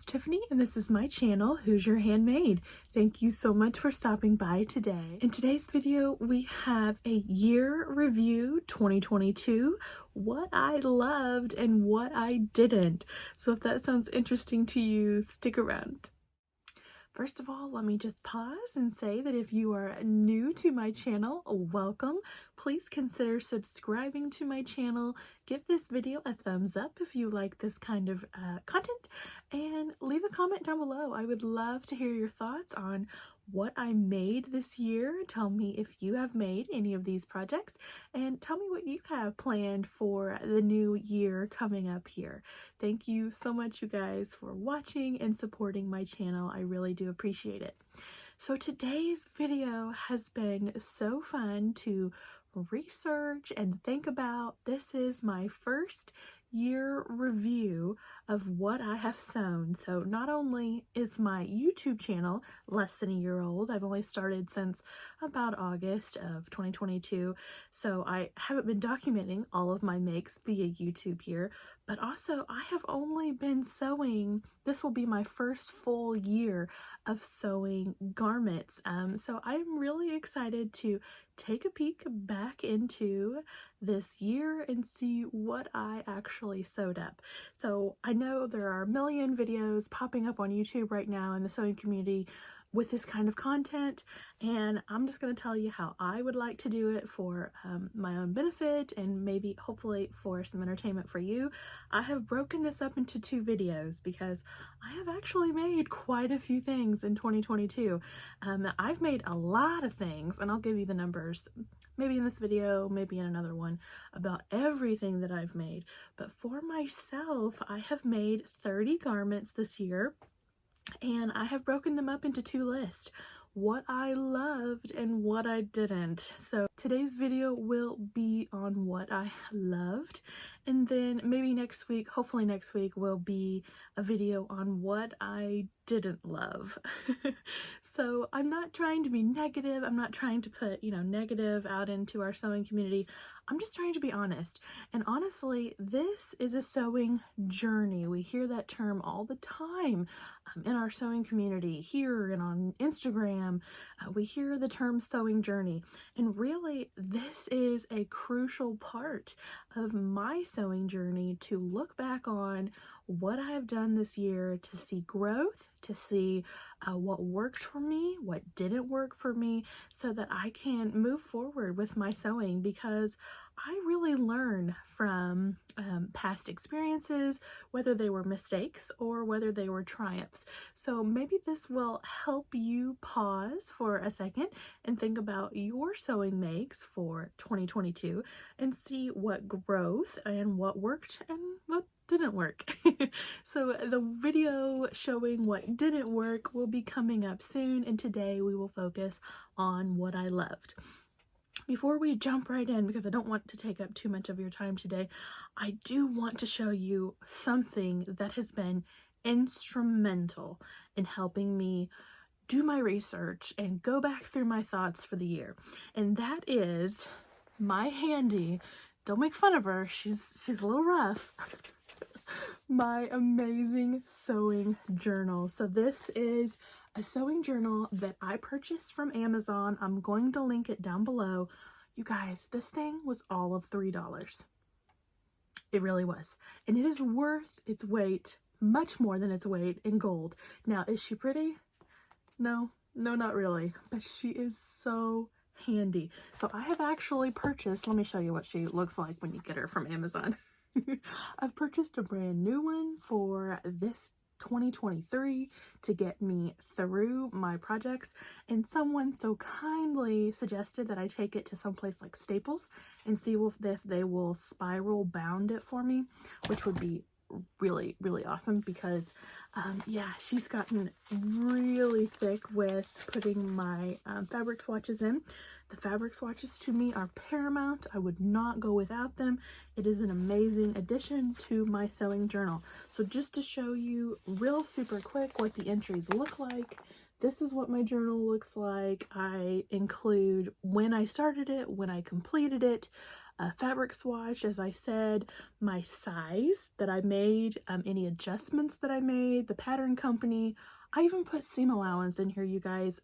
is Tiffany and this is my channel, Hoosier Handmade. Thank you so much for stopping by today. In today's video, we have a year review 2022, what I loved and what I didn't. So if that sounds interesting to you, stick around. First of all, let me just pause and say that if you are new to my channel, welcome. Please consider subscribing to my channel. Give this video a thumbs up if you like this kind of content, and leave a comment down below. I would love to hear your thoughts on what I made this year. Tell me if you have made any of these projects, and tell me what you have planned for the new year coming up here. Thank you so much, you guys, for watching and supporting my channel. I really do appreciate it. So today's video has been so fun to research and think about. This is my first year review of what I have sewn. So not only is my YouTube channel less than a year old, I've only started since about August of 2022, so I haven't been documenting all of my makes via YouTube here, but also I have only been sewing, this will be my first full year of sewing garments. So I'm really excited to take a peek back into this year and see what I actually sewed up. So I know there are a million videos popping up on YouTube right now in the sewing community with this kind of content, and I'm just going to tell you how I would like to do it for my own benefit and maybe hopefully for some entertainment for you. I have broken this up into two videos because I have actually made quite a few things in 2022. I've made a lot of things, and I'll give you the numbers maybe in this video, maybe in another one, about everything that I've made. But for myself, I have made 30 garments this year, and I have broken them up into two lists: what I loved and what I didn't. So today's video will be on what I loved, and then maybe next week, hopefully next week, will be a video on what I didn't love. So I'm not trying to be negative. I'm not trying to put, negative out into our sewing community. I'm just trying to be honest. And honestly, this is a sewing journey. We hear that term all the time in our sewing community here and on Instagram. We hear the term sewing journey. And really, this is a crucial part of my sewing journey, to look back on what I have done this year, to see growth, to see what worked for me, what didn't work for me, so that I can move forward with my sewing, because I really learn from past experiences, whether they were mistakes or whether they were triumphs. So maybe this will help you pause for a second and think about your sewing makes for 2022 and see what growth and what worked and what didn't work. So the video showing what didn't work will be coming up soon, and today we will focus on what I loved. Before we jump right in, because I don't want to take up too much of your time today, I do want to show you something that has been instrumental in helping me do my research and go back through my thoughts for the year. And that is my handy, don't make fun of her, she's a little rough, my amazing sewing journal. So this is a sewing journal that I purchased from Amazon. I'm going to link it down below. You guys, this thing was all of $3. It really was. And it is worth its weight, much more than its weight, in gold. Now, is she pretty? No, not really. But she is so handy. So I have actually purchased, let me show you what she looks like when you get her from Amazon. I've purchased a brand new one for this 2023 to get me through my projects, and someone so kindly suggested that I take it to someplace like Staples and see if they will spiral bound it for me, which would be really, really awesome, because yeah, she's gotten really thick with putting my fabric swatches in. The fabric swatches to me are paramount. I would not go without them. It is an amazing addition to my sewing journal. So just to show you real super quick what the entries look like, this is what my journal looks like. I include when I started it, when I completed it, a fabric swatch, as I said, my size that I made, any adjustments that I made, the pattern company. I even put seam allowance in here, you guys.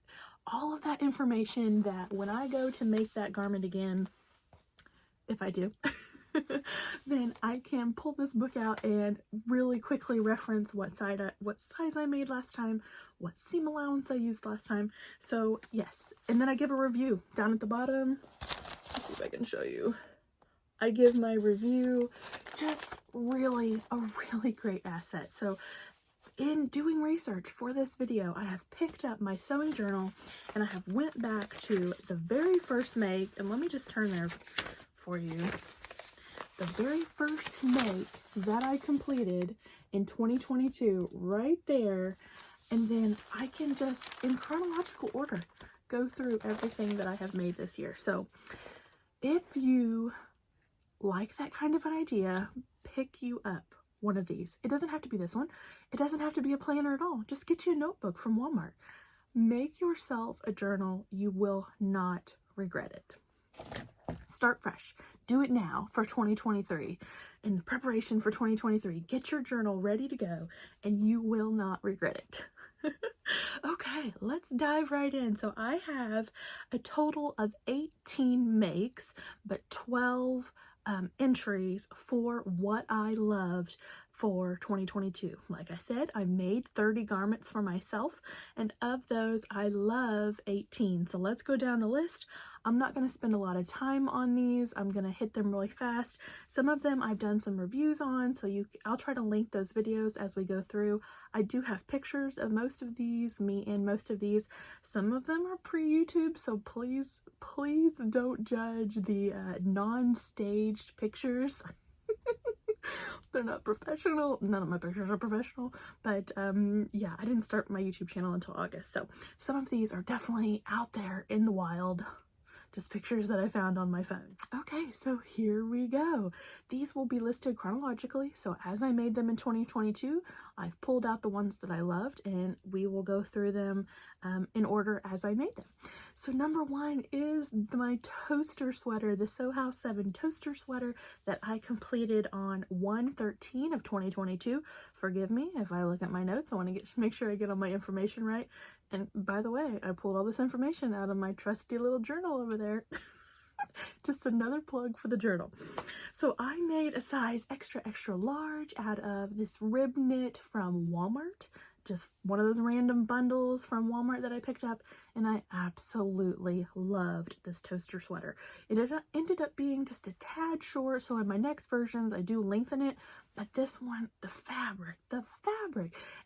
All of that information that when I go to make that garment again, if I do, then I can pull this book out and really quickly reference what size I made last time, what seam allowance I used last time. So yes, and then I give a review down at the bottom. Let's see if I can show you. I give my review. Just really a really great asset. So in doing research for this video, I have picked up my sewing journal and I have went back to the very first make, and let me just turn there for you. The very first make that I completed in 2022, right there, and then I can just, in chronological order, go through everything that I have made this year. So if you like that kind of an idea, pick you up one of these. It doesn't have to be this one. It doesn't have to be a planner at all. Just get you a notebook from Walmart. Make yourself a journal. You will not regret it. Start fresh. Do it now for 2023. In the preparation for 2023, get your journal ready to go and you will not regret it. Okay, let's dive right in. So I have a total of 18 makes, but 12 entries for what I loved for 2022. Like I said, I made 30 garments for myself, and of those I love 18. So let's go down the list. I'm not going to spend a lot of time on these. I'm going to hit them really fast. Some of them I've done some reviews on, so I'll try to link those videos as we go through. I do have pictures of most of these, me in most of these. Some of them are pre-YouTube, so please don't judge the non-staged pictures. They're not professional. None of my pictures are professional, but yeah, I didn't start my YouTube channel until August, so some of these are definitely out there in the wild. Just pictures that I found on my phone. Okay, so here we go. These will be listed chronologically. So as I made them in 2022, I've pulled out the ones that I loved and we will go through them in order as I made them. So number one is my toaster sweater, the Sew House 7 toaster sweater that I completed on 1/13 of 2022. Forgive me if I look at my notes. I want to make sure I get all my information right. And by the way, I pulled all this information out of my trusty little journal over there. Just another plug for the journal. So I made a size extra large out of this rib knit from Walmart. Just one of those random bundles from Walmart that I picked up, and I absolutely loved this toaster sweater. It ended up being just a tad short, so in my next versions I do lengthen it, but this one, the fabric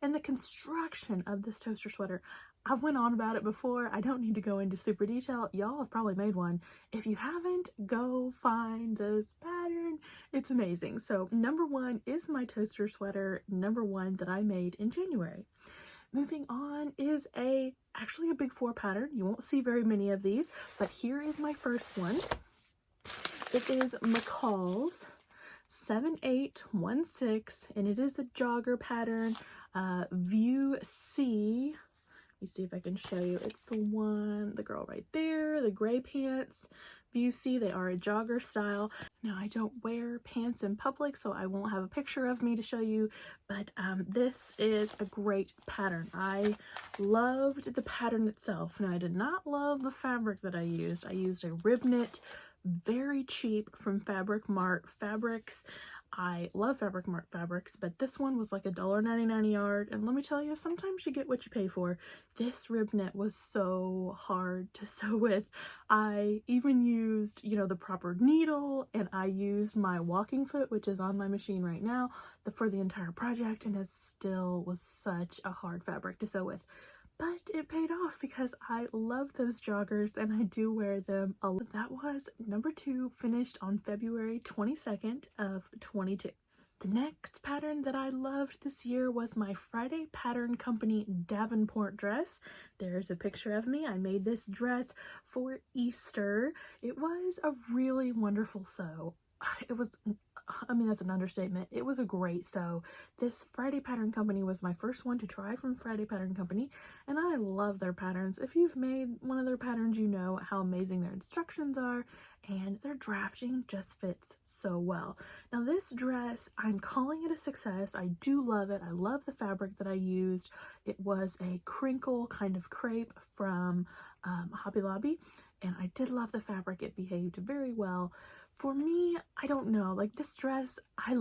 and the construction of this toaster sweater, I've went on about it before. I don't need to go into super detail. Y'all have probably made one. If you haven't, go find this pattern. It's amazing. So number one is my toaster sweater, number one that I made in January. Moving on is actually a big 4 pattern. You won't see very many of these, but here is my first one. It is McCall's 7816, and it is the jogger pattern, View C. Let me see if I can show you. It's the girl right there, the gray pants. View C, they are a jogger style. Now, I don't wear pants in public, so I won't have a picture of me to show you, but this is a great pattern. I loved the pattern itself. Now, I did not love the fabric that I used. I used a rib knit, very cheap from Fabric Mart Fabrics. I love Fabric Mart fabrics, but this one was like $1.99 a yard, and let me tell you, sometimes you get what you pay for. This rib knit was so hard to sew with. I even used, the proper needle, and I used my walking foot, which is on my machine right now, for the entire project, and it still was such a hard fabric to sew with. But it paid off because I love those joggers and I do wear them a lot. That was number 2, finished on February 22nd of 22. The next pattern that I loved this year was my Friday Pattern Company Davenport dress. There's a picture of me. I made this dress for Easter. It was a really wonderful sew. it was, I mean, that's an understatement. It was a great sew. This Friday Pattern Company was my first one to try from Friday Pattern Company, and I love their patterns. If you've made one of their patterns, you know how amazing their instructions are, and their drafting just fits so well. Now this dress, I'm calling it a success. I do love it. I love the fabric that I used. It was a crinkle kind of crepe from Hobby Lobby, and I did love the fabric. It behaved very well. For me, I don't know, like this dress, I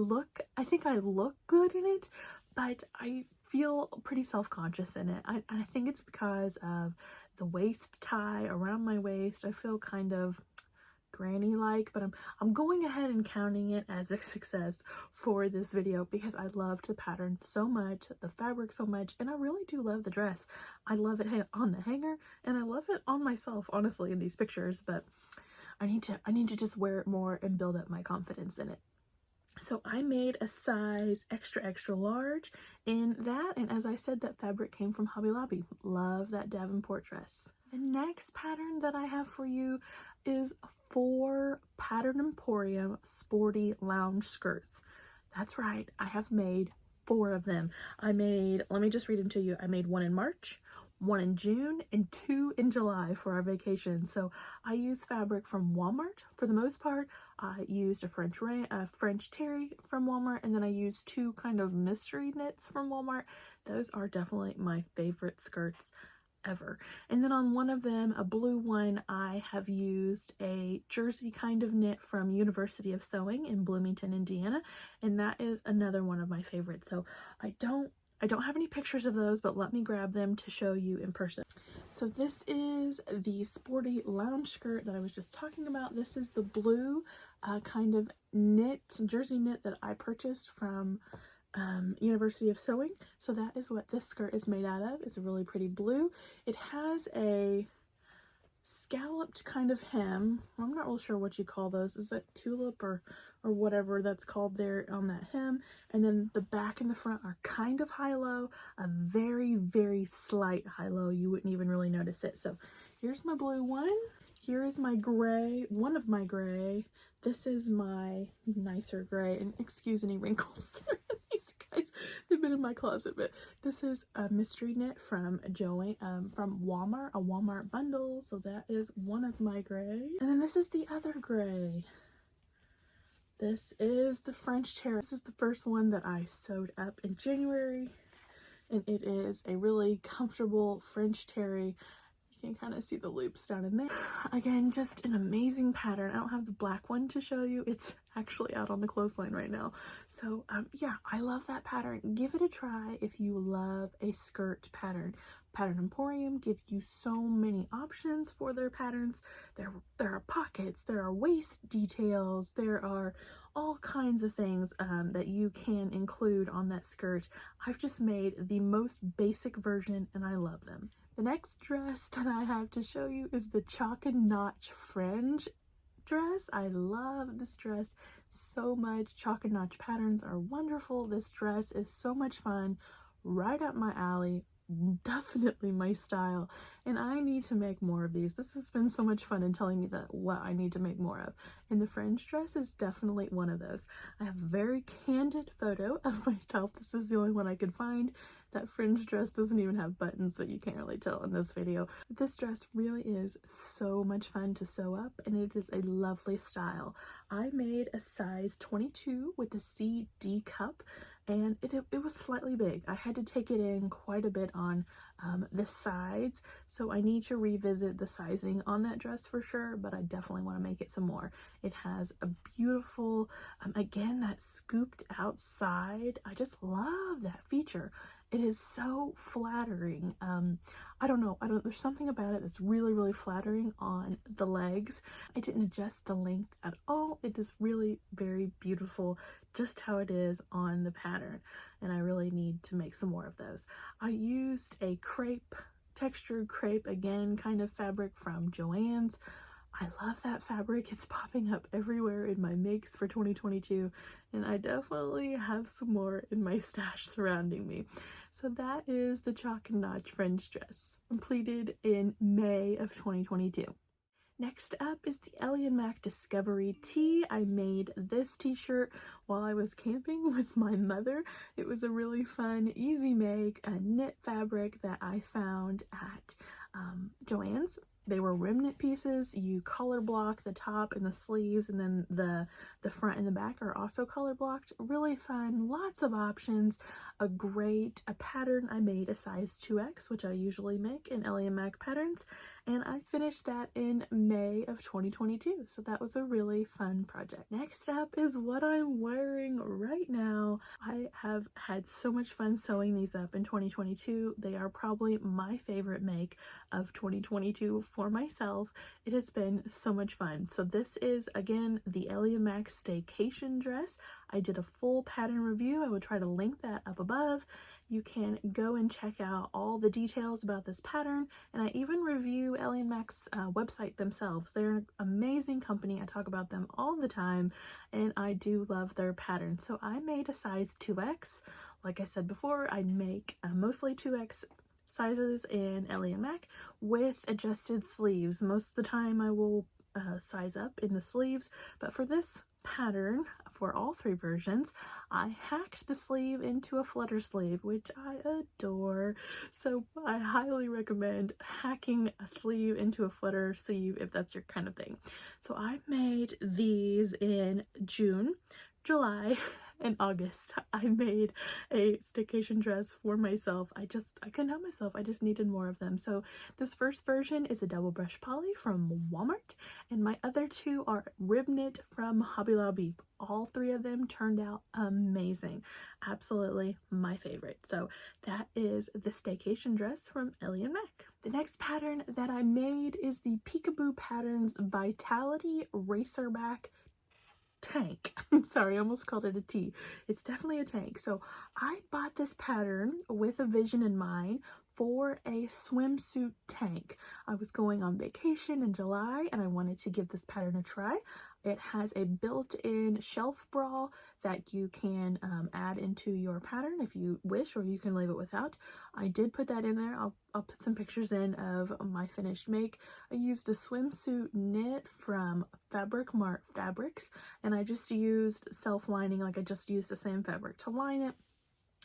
think I look good in it, but I feel pretty self-conscious in it. I think it's because of the waist tie around my waist. I feel kind of granny-like, but I'm going ahead and counting it as a success for this video because I loved the pattern so much, the fabric so much, and I really do love the dress. I love it on the hanger, and I love it on myself, honestly, in these pictures, but I need to just wear it more and build up my confidence in it. So I made a size extra large in that, and as I said, that fabric came from Hobby Lobby. Love that Davenport dress. The next pattern that I have for you is 4 Pattern Emporium sporty lounge skirts. That's right, I have made 4 of them. Let me just read them to you. I made 1 in March, 1 in June, and 2 in July for our vacation. So I use fabric from Walmart for the most part. I used a French terry from Walmart, and then I used 2 kind of mystery knits from Walmart. Those are definitely my favorite skirts ever. And then on one of them, a blue one, I have used a jersey kind of knit from University of Sewing in Bloomington, Indiana, and that is another one of my favorites. So I don't have any pictures of those, but let me grab them to show you in person. So this is the sporty lounge skirt that I was just talking about. This is the blue kind of knit, jersey knit that I purchased from University of Sewing. So that is what this skirt is made out of. It's a really pretty blue. It has a scalloped kind of hem. I'm not real sure what you call those. Is it tulip or whatever that's called there on that hem? And then the back and the front are kind of high-low, a very slight high-low. You wouldn't even really notice it. So here's my blue one. Here is my gray, one of my gray. This is my nicer gray, and excuse any wrinkles that are in these guys. They've been in my closet, but this is a mystery knit from from Walmart, a Walmart bundle. So that is one of my gray. And then this is the other gray. This is the French terry. This is the first one that I sewed up in January, and it is a really comfortable French terry. You can kind of see the loops down in there. Again, just an amazing pattern. I don't have the black one to show you. It's actually out on the clothesline right now. So yeah, I love that pattern. Give it a try if you love a skirt pattern. Pattern Emporium gives you so many options for their patterns. There are pockets, there are waist details, there are all kinds of things that you can include on that skirt. I've just made the most basic version, and I love them. The next dress that I have to show you is the Chalk and Notch fringe dress. I love this dress so much. Chalk and Notch patterns are wonderful. This dress is so much fun, right up my alley, definitely my style, and I need to make more of these. This has been so much fun in telling me that what I need to make more of, and the fringe dress is definitely one of those. I have a very candid photo of myself. This is the only one I could find. That fringe dress doesn't even have buttons, but you can't really tell in this video. This dress really is so much fun to sew up, and it is a lovely style. I made a size 22 with a CD cup, and it was slightly big. I had to take it in quite a bit on the sides, so I need to revisit the sizing on that dress for sure, but I definitely want to make it some more. It has a beautiful, again, that scooped out side. I just love that feature. It is so flattering. I don't know, there's something about it that's really flattering on the legs. I didn't adjust the length at all. It is really very beautiful just how it is on the pattern, and I really need to make some more of those. I used a crepe, textured crepe, again, kind of fabric from Joann's. I love that fabric. It's popping up everywhere in my makes for 2022, and I definitely have some more in my stash surrounding me. So that is the Chalk and Notch fringe dress, completed in May of 2022. Next up is the Ellie & Mac Discovery Tee. I made this t-shirt while I was camping with my mother. It was a really fun, easy make, a knit fabric that I found at Joann's. They were rim knit pieces. You color block the top and the sleeves, and then the front and the back are also color blocked. Really fun, lots of options. A pattern. I made a size 2X, which I usually make in Ellie & Mac patterns, and I finished that in May of 2022, so that was a really fun project. Next up is what I'm wearing right now. I have had so much fun sewing these up in 2022. They are probably my favorite make of 2022 for myself. It has been so much fun. So this is, again, the Ellie & Mac Staycation dress. I did a full pattern review. I would try to link that up above. You can go and check out all the details about this pattern, and I even review Ellie & Mac's website themselves. They're an amazing company. I talk about them all the time, and I do love their patterns. So I made a size 2X. Like I said before, I make mostly 2X sizes in Ellie & Mac with adjusted sleeves. Most of the time I will size up in the sleeves, but for this pattern, for all three versions, I hacked the sleeve into a flutter sleeve, which I adore. So I highly recommend hacking a sleeve into a flutter sleeve if that's your kind of thing. So I made these in June, July, and August. I made a staycation dress for myself. I couldn't help myself. I just needed more of them. So this first version is a double brush poly from Walmart, and my other two are rib knit from Hobby Lobby. All three of them turned out amazing. Absolutely my favorite. So that is the staycation dress from Ellie & Mac. The next pattern that I made is the Peekaboo Patterns Vitality Racerback tank. Sorry, I almost called it a T. It's definitely a tank. So I bought this pattern with a vision in mind for a swimsuit tank. I was going on vacation in July and I wanted to give this pattern a try. It has a built-in shelf bra that you can add into your pattern if you wish, or you can leave it without. I did put that in there. I'll put some pictures in of my finished make. I used a swimsuit knit from Fabric Mart Fabrics, and I just used self-lining, like I just used the same fabric to line it.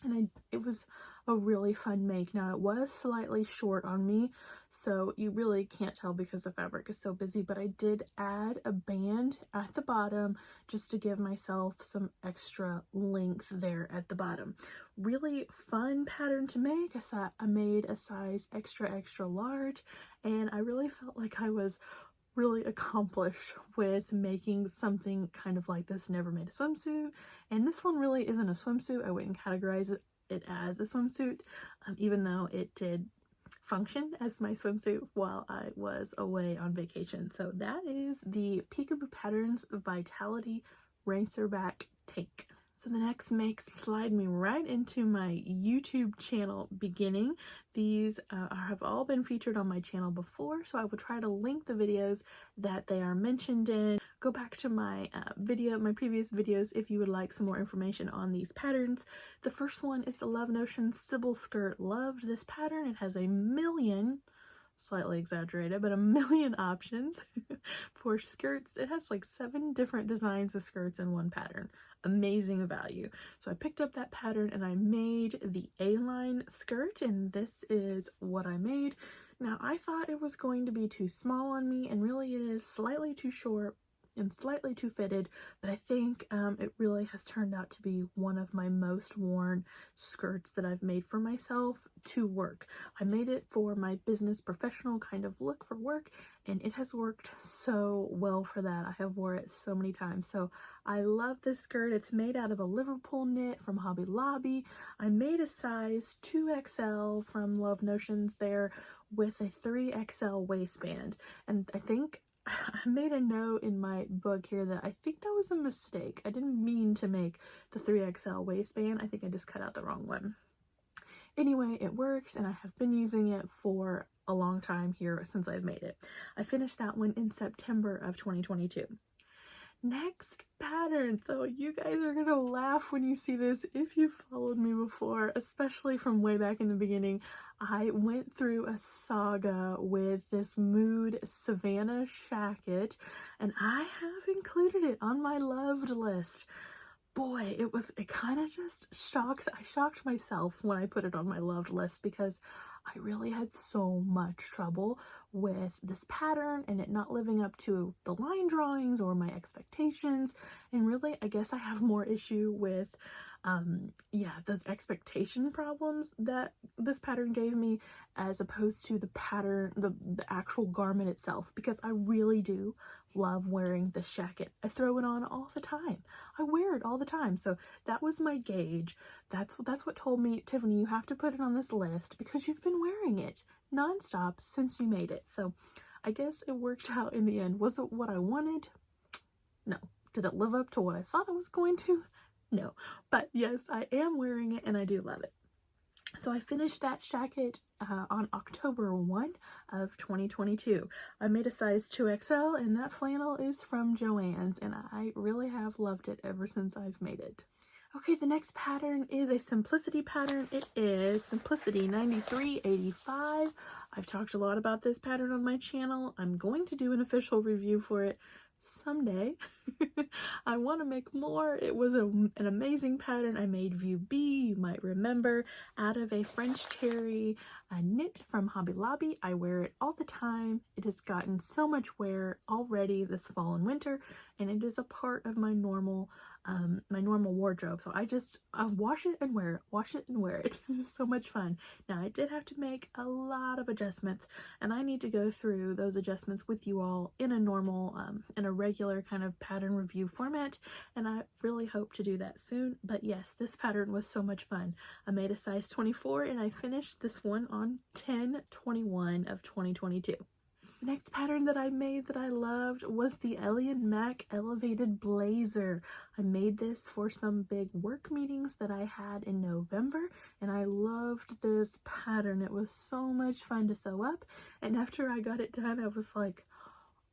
And it was a really fun make. Now it was slightly short on me, so you really can't tell because the fabric is so busy, but I did add a band at the bottom just to give myself some extra length there at the bottom. Really fun pattern to make. I made a size extra large, and I really felt like I was really accomplished with making something kind of like this. Never made a swimsuit, and this one really isn't a swimsuit. I wouldn't categorize it as a swimsuit, even though it did function as my swimsuit while I was away on vacation. So that is the Peekaboo Patterns Vitality Racerback tank. So the next makes slide me right into my YouTube channel beginning. These have all been featured on my channel before, so I will try to link the videos that they are mentioned in. Go back to my my previous videos if you would like some more information on these patterns. The first one is the Love Notion Sybil skirt. Loved this pattern. It has a million, slightly exaggerated, but a million options for skirts. It has like 7 different designs of skirts in one pattern. Amazing value. So I picked up that pattern and I made the A-line skirt, and this is what I made. Now I thought it was going to be too small on me, and really it is slightly too short and slightly too fitted, but I think it really has turned out to be one of my most worn skirts that I've made for myself to work. I made it for my business professional kind of look for work, and it has worked so well for that. I have wore it so many times. So I love this skirt. It's made out of a Liverpool knit from Hobby Lobby. I made a size 2XL from Love Notions there with a 3XL waistband, and I think I made a note in my book here that I think that was a mistake. I didn't mean to make the 3XL waistband. I think I just cut out the wrong one. Anyway, it works, and I have been using it for a long time here since I've made it. I finished that one in September of 2022. Next pattern. So you guys are gonna laugh when you see this if you followed me before, especially from way back in the beginning. I went through a saga with this Mood Savannah Shacket, and I have included it on my loved list. Boy, it kind of just I shocked myself when I put it on my loved list because I really had so much trouble with this pattern and it not living up to the line drawings or my expectations. And really, I guess I have more issue with yeah, those expectation problems that this pattern gave me as opposed to the pattern, the actual garment itself, because I really do love wearing the shacket. I throw it on all the time. I wear it all the time. So that was my gauge. That's what told me, Tiffany, you have to put it on this list because you've been wearing it nonstop since you made it. So I guess it worked out in the end. Was it what I wanted? No. Did it live up to what I thought it was going to? No. But yes, I am wearing it and I do love it. So I finished that shacket on October 1 of 2022. I made a size 2XL and that flannel is from Joann's and I really have loved it ever since I've made it. Okay, the next pattern is a Simplicity pattern. It is Simplicity 9385. I've talked a lot about this pattern on my channel. I'm going to do an official review for it someday. I want to make more. It was an amazing pattern. I made view B, you might remember, out of a French terry knit from Hobby Lobby. I wear it all the time. It has gotten so much wear already this fall and winter, and it is a part of my normal wardrobe. So I wash it and wear it, wash it and wear it. It is so much fun. Now I did have to make a lot of adjustments, and I need to go through those adjustments with you all in a normal, in a regular kind of pattern review format, and I really hope to do that soon. But yes, this pattern was so much fun. I made a size 24 and I finished this one on 10/21 of 2022. The next pattern that I made that I loved was the Ellie & Mac Elevated Blazer. I made this for some big work meetings that I had in November, and I loved this pattern. It was so much fun to sew up, and after I got it done, I was like,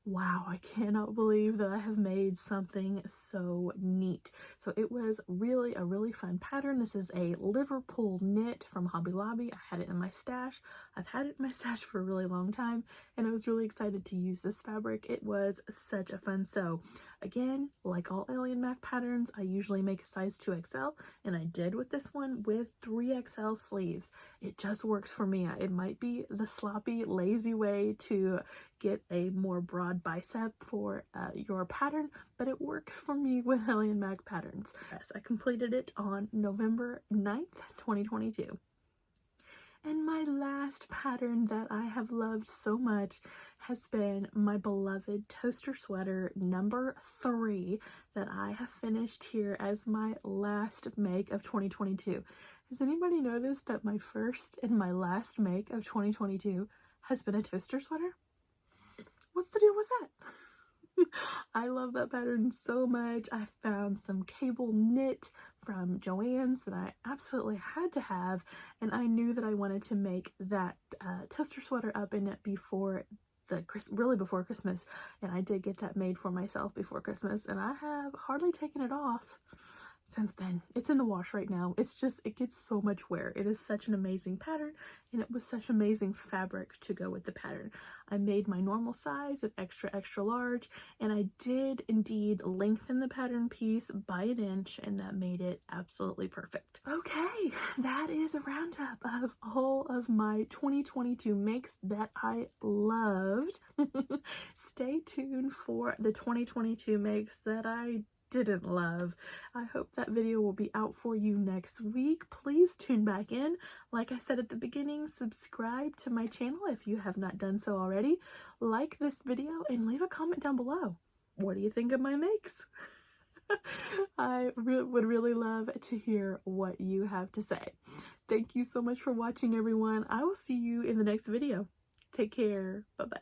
wow, I cannot believe that I have made something so neat. So it was really a really fun pattern. This is a Liverpool knit from Hobby Lobby. I had it in my stash. I've had it in my stash for a really long time, and I was really excited to use this fabric. It was such a fun sew. Again, like all Ellie & Mac patterns, I usually make a size 2XL, and I did with this one with 3XL sleeves. It just works for me. It might be the sloppy, lazy way to get a more broad bicep for your pattern, but it works for me with Ellie & Mac patterns. Yes, I completed it on November 9th, 2022. And my last pattern that I have loved so much has been my beloved toaster sweater number 3 that I have finished here as my last make of 2022. Has anybody noticed that my first and my last make of 2022 has been a toaster sweater? What's the deal with that? I love that pattern so much. I found some cable knit from Joann's that I absolutely had to have, and I knew that I wanted to make that toaster sweater up in it before before Christmas, and I did get that made for myself before Christmas, and I have hardly taken it off since then. It's in the wash right now. It gets so much wear. It is such an amazing pattern, and it was such amazing fabric to go with the pattern. I made my normal size of extra large, and I did indeed lengthen the pattern piece by 1 inch, and that made it absolutely perfect. Okay, that is a roundup of all of my 2022 makes that I loved. Stay tuned for the 2022 makes that I didn't love. I hope that video will be out for you next week. Please tune back in. Like I said at the beginning, subscribe to my channel if you have not done so already. Like this video and leave a comment down below. What do you think of my makes? I would really love to hear what you have to say. Thank you so much for watching, everyone. I will see you in the next video. Take care. Bye-bye.